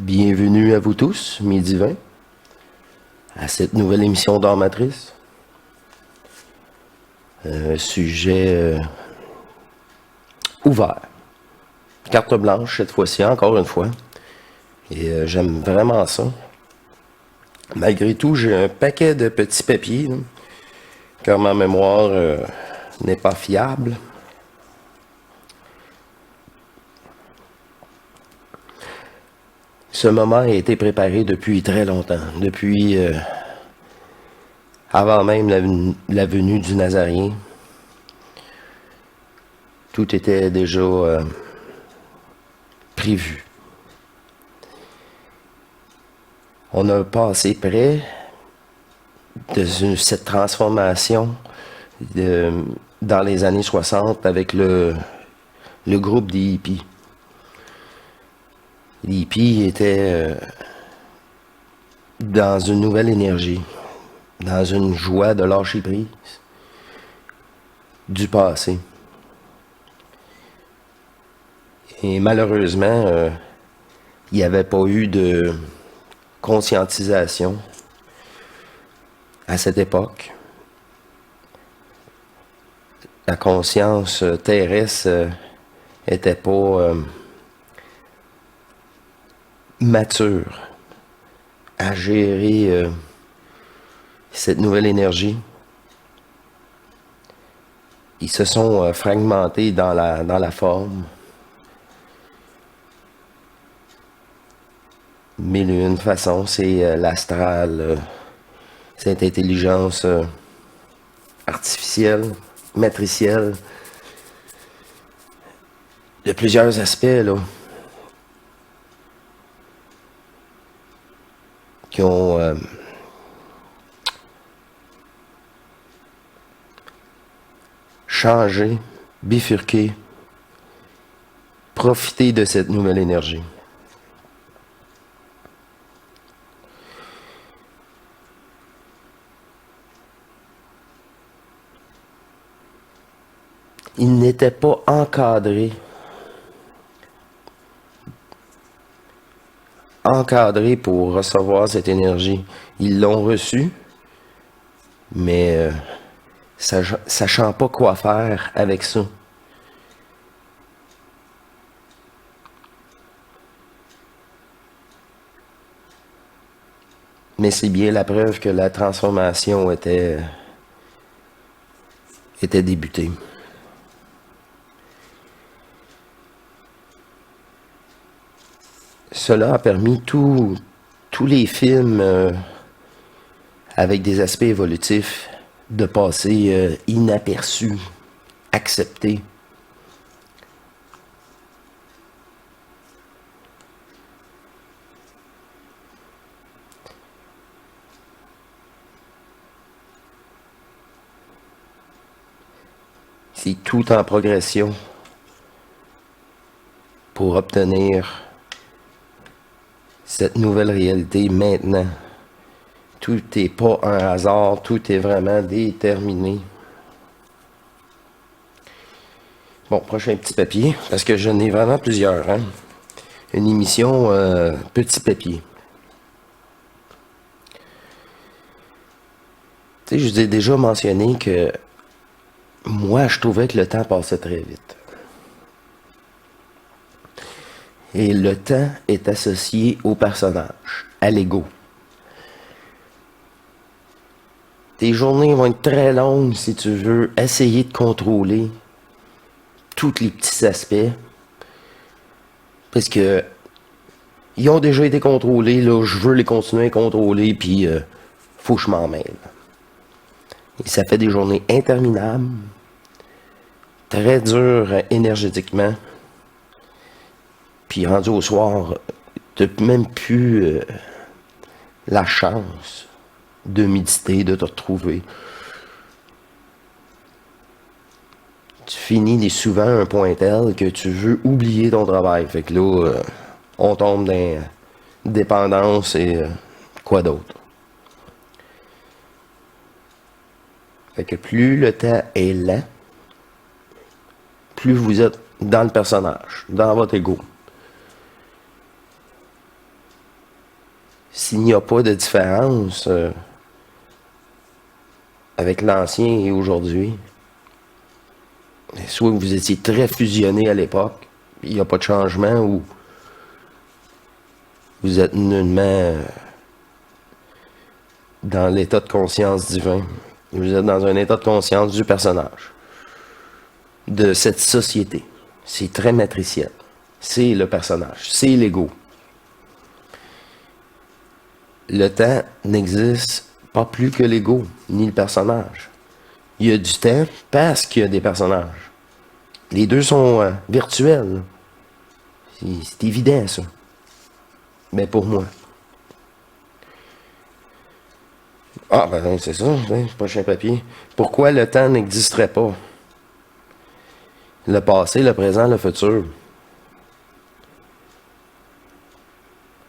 Bienvenue à vous tous, mes divins, à cette nouvelle émission d'Art Matrice. Sujet ouvert. Carte blanche cette fois-ci, encore une fois. Et j'aime vraiment ça. Malgré tout, j'ai un paquet de petits papiers, là, car ma mémoire n'est pas fiable. Ce moment a été préparé depuis très longtemps, depuis avant même la venue du Nazarien. Tout était déjà prévu. On a passé près de cette transformation dans les années 60 avec le groupe des hippies. Les hippies étaient dans une nouvelle énergie, dans une joie de lâcher prise du passé. Et malheureusement, il n'y avait pas eu de conscientisation à cette époque. La conscience terrestre était pas mature à gérer cette nouvelle énergie. Ils se sont fragmentés dans la forme. Mille et une façons, c'est l'astral, cette intelligence artificielle, matricielle, de plusieurs aspects, là, qui ont changé, bifurqué, profité de cette nouvelle énergie. Ils n'étaient pas encadrés pour recevoir cette énergie. Ils l'ont reçue, mais sachant pas quoi faire avec ça. Mais c'est bien la preuve que la transformation était débutée. Cela a permis tous les films avec des aspects évolutifs de passer inaperçus, acceptés. C'est tout en progression pour obtenir cette nouvelle réalité maintenant. Tout n'est pas un hasard, tout est vraiment déterminé. Bon, prochain petit papier, parce que j'en ai vraiment plusieurs. Hein? Une émission petit papier. Tu sais, je vous ai déjà mentionné que moi, je trouvais que le temps passait très vite. Et le temps est associé au personnage, à l'ego. Tes journées vont être très longues si tu veux essayer de contrôler tous les petits aspects. Parce que ils ont déjà été contrôlés, là, je veux les continuer à contrôler, puis faut que je m'en mêle. Et ça fait des journées interminables, très dures énergétiquement. Puis rendu au soir, tu n'as même plus la chance de méditer, de te retrouver. Tu finis souvent à un point tel que tu veux oublier ton travail. Fait que là, on tombe dans dépendance et quoi d'autre. Fait que plus le temps est lent, plus vous êtes dans le personnage, dans votre ego. s'il n'y a pas de différence avec l'ancien et aujourd'hui, soit vous étiez très fusionné à l'époque, il n'y a pas de changement, ou vous êtes nullement dans l'état de conscience divin. Vous êtes dans un état de conscience du personnage, de cette société. C'est très matriciel. C'est le personnage, c'est l'ego. Le temps n'existe pas plus que l'ego, ni le personnage. Il y a du temps parce qu'il y a des personnages. Les deux sont virtuels. C'est évident, ça. Mais pour moi. Ah, ben c'est ça, prochain papier. Pourquoi le temps n'existerait pas? Le passé, le présent, le futur.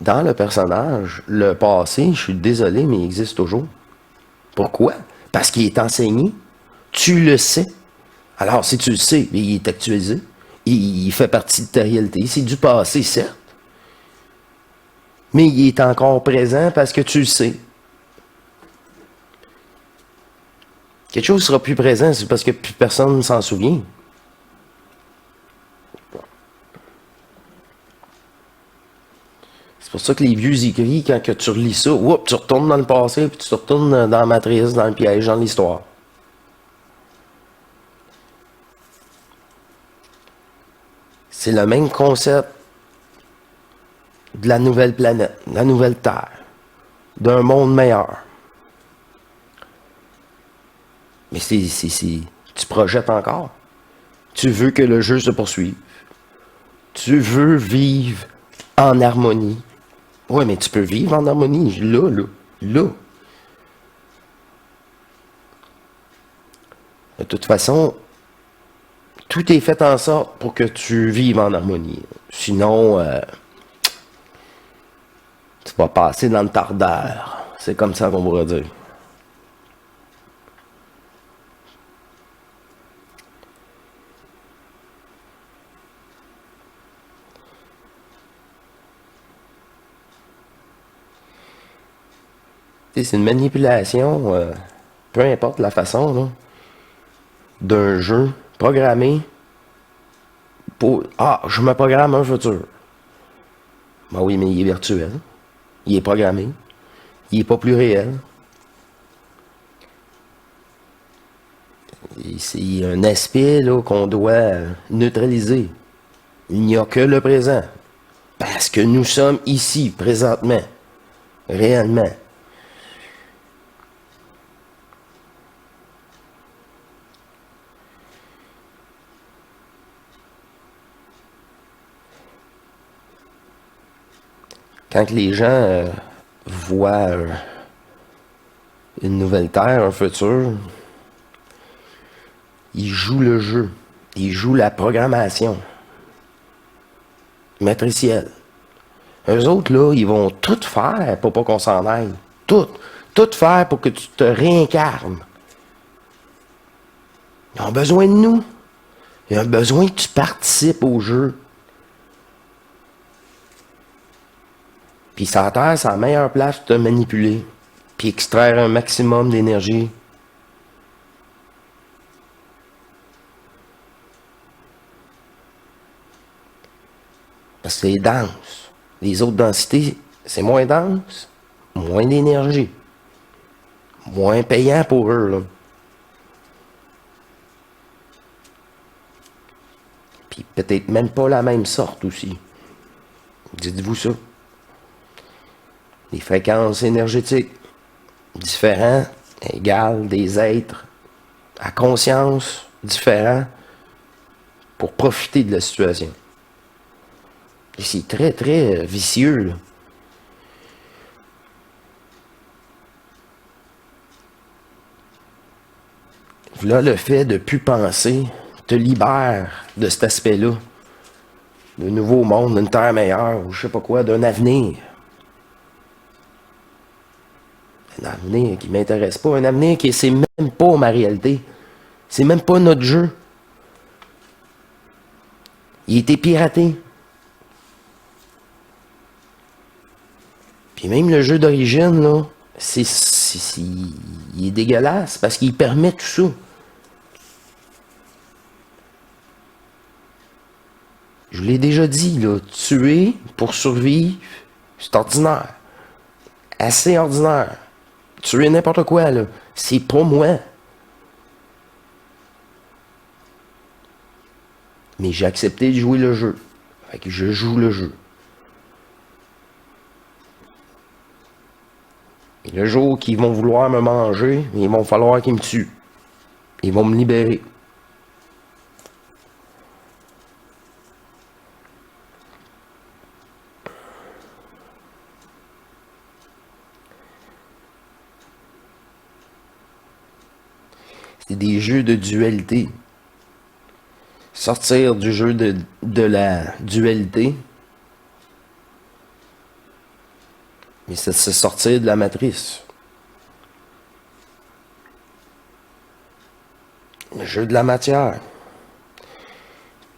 Dans le personnage, le passé, je suis désolé, mais il existe toujours. Pourquoi? Parce qu'il est enseigné. Tu le sais. Alors, si tu le sais, il est actualisé. Il fait partie de ta réalité. C'est du passé, certes. Mais il est encore présent parce que tu le sais. Quelque chose sera plus présent, c'est parce que plus personne ne s'en souvient. C'est pour ça que les vieux écrits, quand que tu relis ça, tu retournes dans le passé, puis tu retournes dans la matrice, dans le piège, dans l'histoire. C'est le même concept de la nouvelle planète, de la nouvelle Terre, d'un monde meilleur. Mais tu projettes encore. Tu veux que le jeu se poursuive. Tu veux vivre en harmonie. Oui, mais tu peux vivre en harmonie, là. De toute façon, tout est fait en sorte pour que tu vives en harmonie. Sinon, tu vas passer dans le tardeur. C'est comme ça qu'on pourrait dire. C'est une manipulation, peu importe la façon, là, d'un jeu programmé pour... Ah, je me programme un futur. Ben oui, mais il est virtuel. Il est programmé. Il n'est pas plus réel. C'est un aspect là, qu'on doit neutraliser. Il n'y a que le présent. Parce que nous sommes ici, présentement. Réellement. Quand les gens voient une nouvelle terre, un futur, ils jouent le jeu. Ils jouent la programmation matricielle. Eux autres, là, ils vont tout faire pour pas qu'on s'en aille. Tout. Tout faire pour que tu te réincarnes. Ils ont besoin de nous. Ils ont besoin que tu participes au jeu. Puis sur la Terre, c'est la meilleure place pour te manipuler. Puis extraire un maximum d'énergie. Parce que c'est dense. Les autres densités, c'est moins dense, moins d'énergie. Moins payant pour eux, là. Puis peut-être même pas la même sorte aussi. Dites-vous ça. Les fréquences énergétiques différentes égale des êtres à conscience différents pour profiter de la situation. Et c'est très, très vicieux, là. Là, le fait de ne plus penser te libère de cet aspect-là. D'un nouveau monde, d'une terre meilleure, ou je sais pas quoi, d'un avenir. Un avenir qui m'intéresse pas, un avenir qui c'est même pas ma réalité. C'est même pas notre jeu. Il a été piraté. Puis Puis même le jeu d'origine, là, il est dégueulasse parce qu'il permet tout ça. Je l'ai déjà dit, là, tuer pour survivre, c'est ordinaire. Assez ordinaire. Tuer n'importe quoi, là, c'est pas moi. Mais j'ai accepté de jouer le jeu. Fait que je joue le jeu. Et le jour qu'ils vont vouloir me manger, il va falloir qu'ils me tuent. Ils vont me libérer. C'est des jeux de dualité. Sortir du jeu de la dualité, mais c'est se sortir de la matrice. Le jeu de la matière.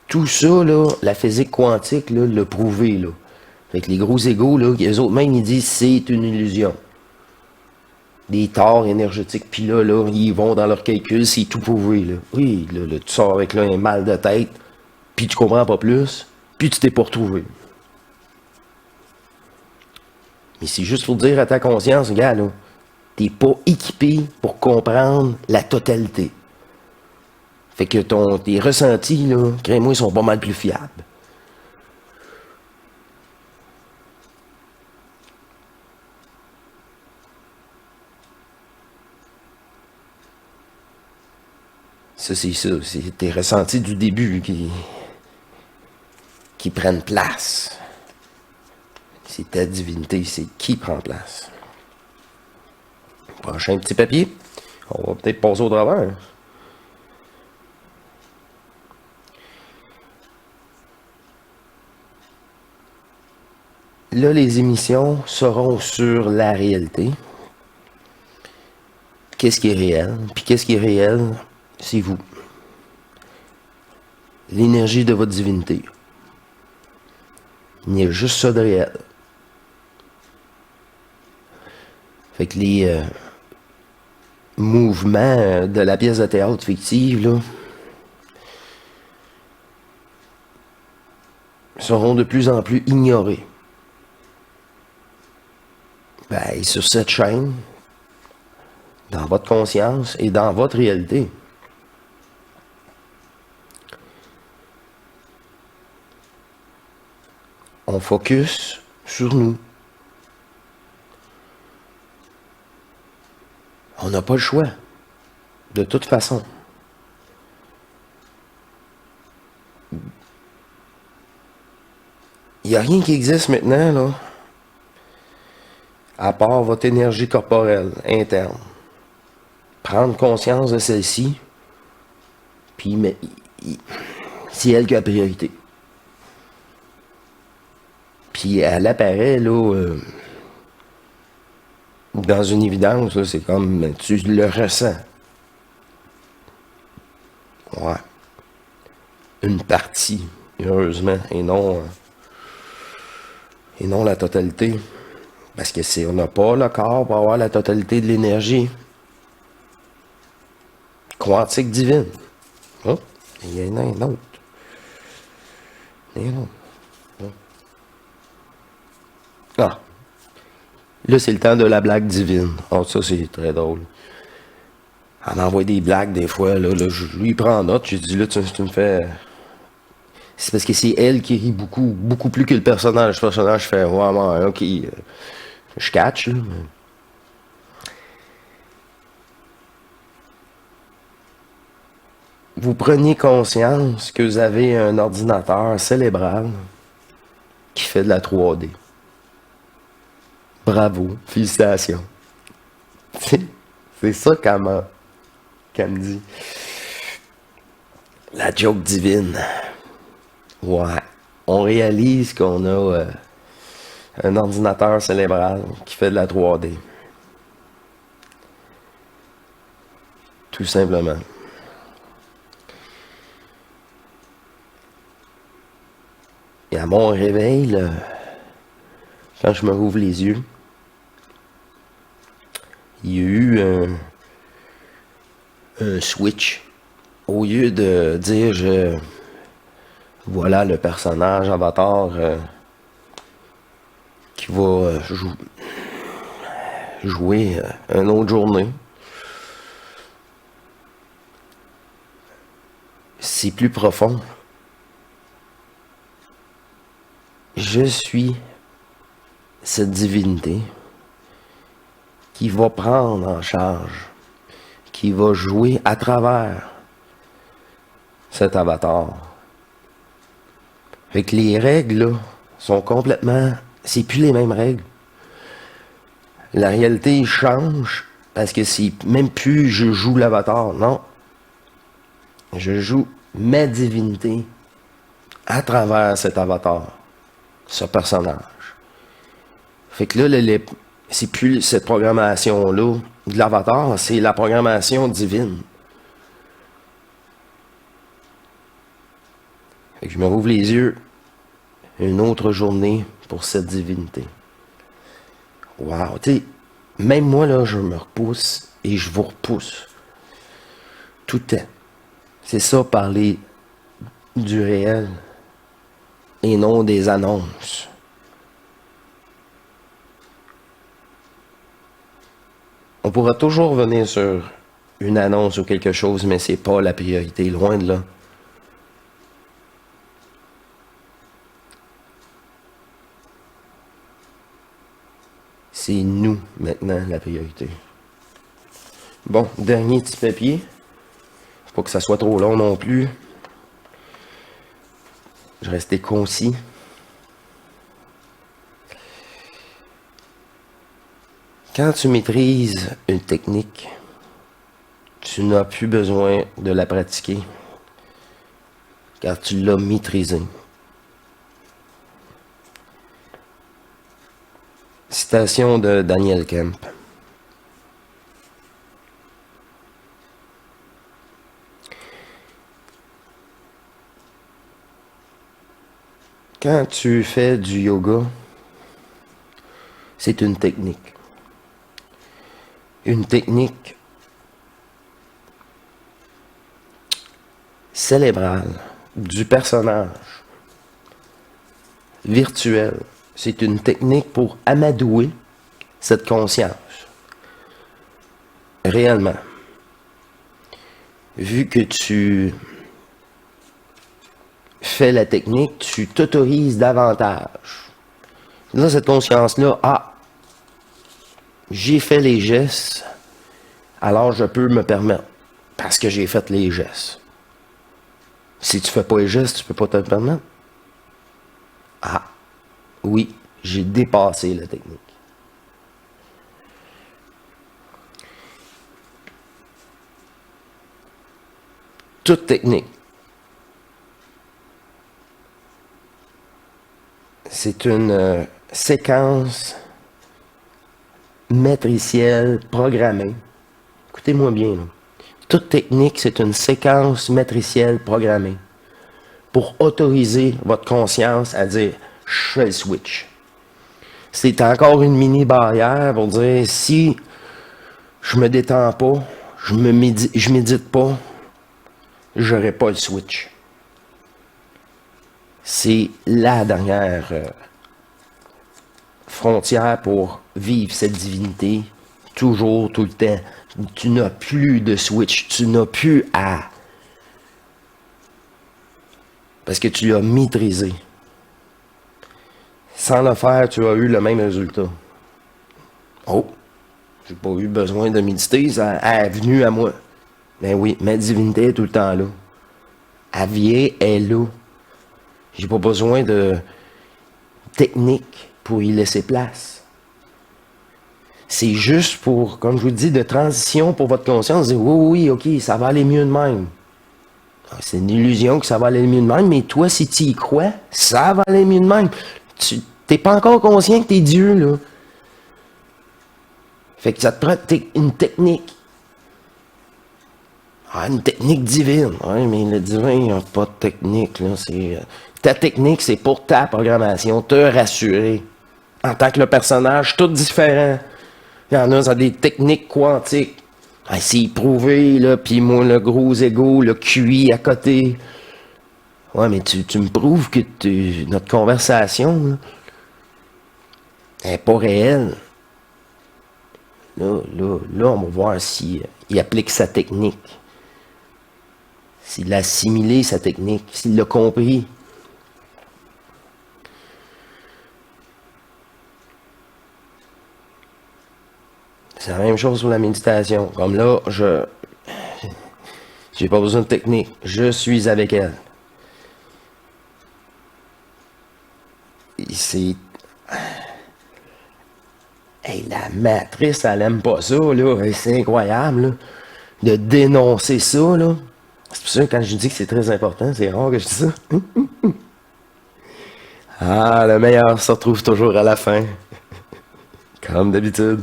Tout ça, là, la physique quantique, là, l'a prouvé, là. Fait que les gros égaux, là, eux autres même, ils disent c'est une illusion. Des torts énergétiques, puis là, ils vont dans leurs calculs, c'est tout prouvé, là. Oui, là, tu sors avec là, un mal de tête, puis tu comprends pas plus, puis tu t'es pas retrouvé. Mais c'est juste pour dire à ta conscience, gars, là, t'es pas équipé pour comprendre la totalité. Fait que tes ressentis, là, crée-moi, ils sont pas mal plus fiables. Ça, c'est tes ressentis du début qui prennent place. C'est ta divinité, c'est qui prend place. Prochain petit papier. On va peut-être passer au travers. Là, les émissions seront sur la réalité. Qu'est-ce qui est réel? Puis qu'est-ce qui est réel? C'est vous. L'énergie de votre divinité. Il y a juste ça de réel. Fait que les mouvements de la pièce de théâtre fictive, là, seront de plus en plus ignorés. Ben, sur cette chaîne, dans votre conscience et dans votre réalité. On focus sur nous. On n'a pas le choix. De toute façon. Il n'y a rien qui existe maintenant, là, à part votre énergie corporelle interne. Prendre conscience de celle-ci, puis c'est elle qui a la priorité. Puis elle apparaît, là, dans une évidence, là, c'est comme, tu le ressens. Ouais. Une partie, heureusement, et non la totalité. Parce que on n'a pas le corps pour avoir la totalité de l'énergie quantique divine. Oh, il y en a un autre. Il y en a un autre. Ah. Là, c'est le temps de la blague divine. Oh, ça, c'est très drôle. Elle m'envoie des blagues des fois. Là, je lui prends note. J'ai dit, là, tu me fais... C'est parce que c'est elle qui rit beaucoup, beaucoup plus que le personnage. Le personnage fait, ouais, ok, je catch, là. Vous preniez conscience que vous avez un ordinateur cérébral qui fait de la 3D. Bravo, félicitations. C'est ça qu'elle me dit. La joke divine. Ouais. On réalise qu'on a un ordinateur cérébral qui fait de la 3D. Tout simplement. Et à mon réveil, là, quand je me rouvre les yeux, il y a eu un switch. Au lieu de dire voilà le personnage Avatar qui va jouer une autre journée, c'est plus profond. Je suis cette divinité qui va prendre en charge, qui va jouer à travers cet avatar. Fait que les règles, là, sont complètement... C'est plus les mêmes règles. La réalité change parce que c'est même plus je joue l'avatar, non. Je joue ma divinité à travers cet avatar, ce personnage. Fait que là, c'est plus cette programmation-là de l'avatar, c'est la programmation divine. Fait que je me rouvre les yeux. Une autre journée pour cette divinité. Wow, tu sais, même moi, là, je me repousse et je vous repousse. Tout le temps. C'est ça, parler du réel et non des annonces. On pourra toujours revenir sur une annonce ou quelque chose, mais c'est pas la priorité, loin de là. C'est nous, maintenant, la priorité. Bon, dernier petit papier. Faut pas que ça soit trop long non plus. Je restais concis. Quand tu maîtrises une technique, tu n'as plus besoin de la pratiquer, car tu l'as maîtrisée. Citation de Daniel Kemp. Quand tu fais du yoga, c'est une technique. Une technique cérébrale du personnage virtuel. C'est une technique pour amadouer cette conscience. Réellement. Vu que tu fais la technique, tu t'autorises davantage. Là, cette conscience-là, j'ai fait les gestes, alors je peux me permettre, parce que j'ai fait les gestes. Si tu fais pas les gestes, tu peux pas te le permettre. Oui, j'ai dépassé la technique. Toute technique, c'est une séquence matricielle programmée. Écoutez-moi bien, là. Toute technique, c'est une séquence matricielle programmée pour autoriser votre conscience à dire « je fais le switch ». C'est encore une mini barrière pour dire si je me détends pas, je médite pas, j'aurai pas le switch. C'est la dernière frontière pour vivre cette divinité, toujours, tout le temps. Tu n'as plus de switch, tu n'as plus à... Parce que tu l'as maîtrisé. Sans le faire, tu as eu le même résultat. Oh, j'ai pas eu besoin de méditer, ça est venu à moi. Ben oui, ma divinité est tout le temps là. Elle vient, elle est là. J'ai pas besoin de technique pour y laisser place. C'est juste pour, comme je vous dis, de transition pour votre conscience. Dire, oui, ok, ça va aller mieux de même. C'est une illusion que ça va aller mieux de même, mais toi, si tu y crois, ça va aller mieux de même. Tu n'es pas encore conscient que tu es Dieu, là. Fait que ça te prend une technique. Une technique divine. Ouais, mais le divin, il n'a pas de technique, là. Ta technique, c'est pour ta programmation, te rassurer. En tant que le personnage, tout différent. Il y en a, ça a des techniques quantiques. Ah, c'est prouvé, là, pis moi, le gros ego, le QI à côté. Ouais, mais tu me prouves que notre conversation, là, elle est pas réelle. Là, on va voir s'il il applique sa technique. S'il a assimilé sa technique, s'il l'a compris. C'est la même chose sur la méditation. Comme là, j'ai pas besoin de technique. Je suis avec elle. C'est... Hey, la matrice, elle aime pas ça, là. Hey, c'est incroyable, là. De dénoncer ça, là. C'est pour ça que quand je dis que c'est très important, c'est rare que je dis ça. Ah, le meilleur se retrouve toujours à la fin. Comme d'habitude.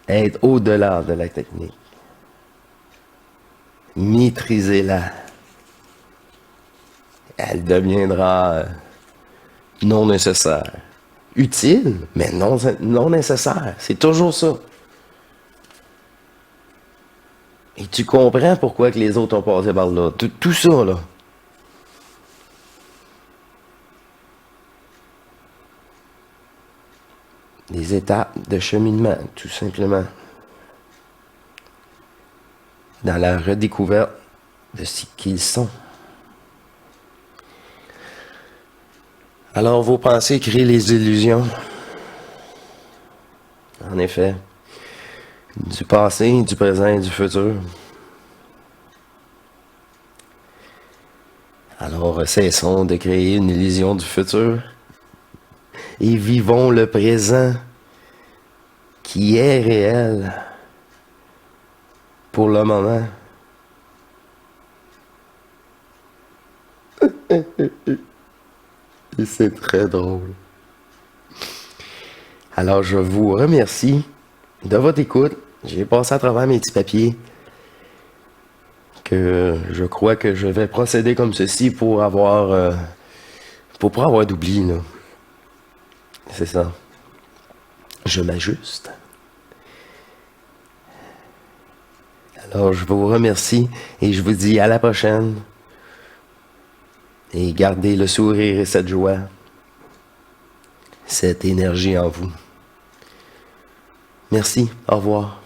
Être au-delà de la technique. Maîtrisez-la. Elle deviendra non nécessaire. Utile, mais non nécessaire. C'est toujours ça. Et tu comprends pourquoi que les autres ont passé par là. Tout ça, là. Des étapes de cheminement, tout simplement. Dans la redécouverte de ce qu'ils sont. Alors, vos pensées créent les illusions. En effet. Du passé, du présent et du futur. Alors, cessons de créer une illusion du futur et vivons le présent qui est réel pour le moment. Et c'est très drôle. Alors, je vous remercie de votre écoute. J'ai passé à travers mes petits papiers que je crois que je vais procéder comme ceci pour avoir d'oubli, là. C'est ça. Je m'ajuste. Alors, je vous remercie et je vous dis à la prochaine. Et gardez le sourire et cette joie, cette énergie en vous. Merci. Au revoir.